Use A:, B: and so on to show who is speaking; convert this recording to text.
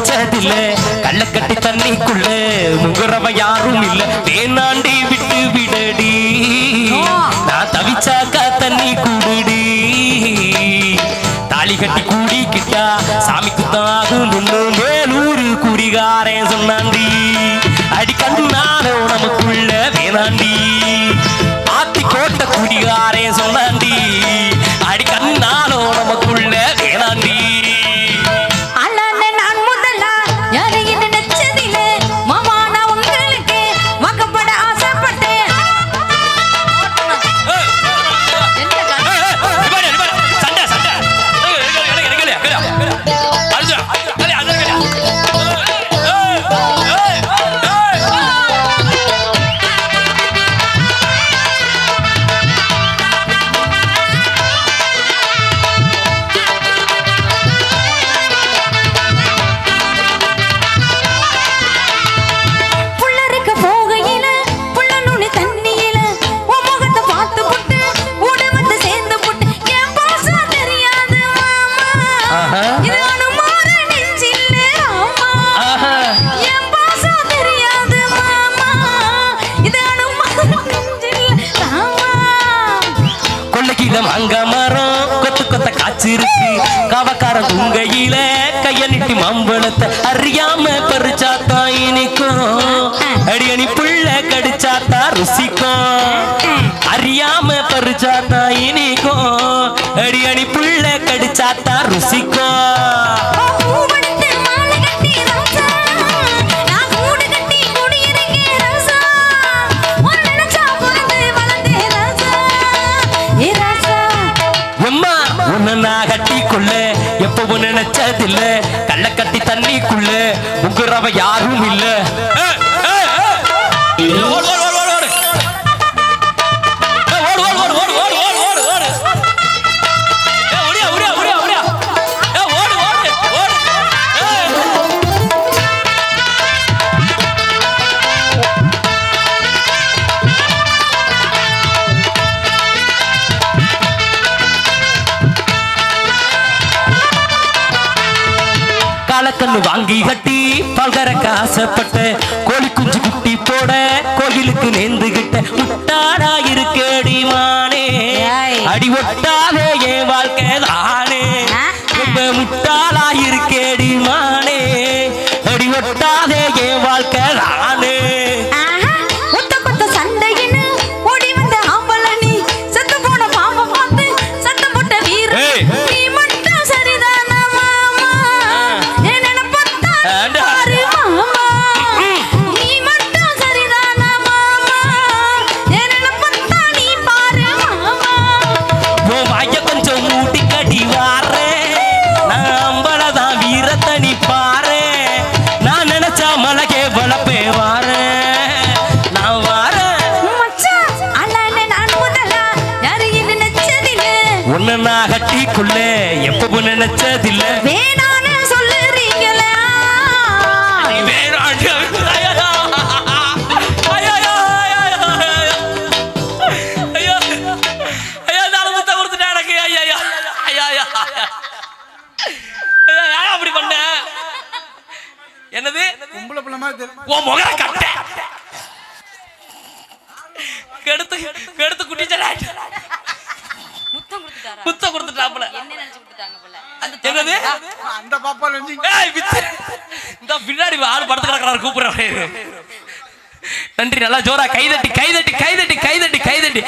A: நினைச்சதில்ல கள்ளக்கட்டி தண்ணிக்குள்ள முகரவ யாரும் இல்ல வேணாண்டி விட்டு விடடி நான் தவிச்சாக்கா தண்ணி கூடுடி தாலி கட்டி கூடிக்கிட்டா சாமிக்கு தாகும் மேலூரு குடிகாரன் சொன்னாண்டி அடி கண்ணாரோ நமக்குள்ள வேணாண்டி ஆத்தி கோட்ட குடிகாரன் சொன்னாண்டி அடி கண்ணாலோ நமக்குள்ள வேணாண்டி அங்க மரம் கொத்து கொத்த காய்ச்சிருக்கு கவக்கார துங்கையில கைய நிட்டி மம்பளத்தை அறியாம பறிச்சாத்தா இனிக்கும் அடியணி புள்ள கடிச்சாத்தா ருசிக்கும் அறியாம பறிச்சாத்தா இனிக்கும் அடியணி புள்ள கடிச்சாத்தா ருசிக்கும் கட்டிக்குள்ள எப்பவும் நினைச்சதில்ல கள்ளக்கட்டி தண்ணிக்குள்ள உங்குறவ யாரும் இல்ல கண்ணு வாங்கி கட்டி பல்கறக்க ஆசைப்பட்ட கோழி குஞ்சு குட்டி போட கோயிலுக்கு நேர்ந்துகிட்ட முட்டாடா இருக்கேடி மானே அடி ஒட்டாதே என் வாழ்க்கை தானே ரொம்ப முட்டாளா இருக்கேடி மானே அடி ஒட்டாதே என் வாழ்க்கை தானே கட்டிக்குள்ள எப்பவும் நினைச்சதில்ல
B: வேணான்னு சொல்லுறீங்களா
A: அப்படி பண்ண என்னது
C: கும்பல பிள்ளை மாதிரி
A: கெடுத்து கெடுத்து குட்டிச்சல முத்தம் கொடுத்துட்டாப்ல
B: என்ன நினைச்சு விட்டுட்டாங்க போல
A: என்னது
C: அந்த பாப்பா நினைச்சு
A: இந்த பின்னாடி ஆள் படுத்து கிடக்குறாரு கூப்பிடுறாரு நன்றி நல்லா ஜோரா கைதட்டி கைதட்டி கைதட்டி கைதட்டி கைதட்டி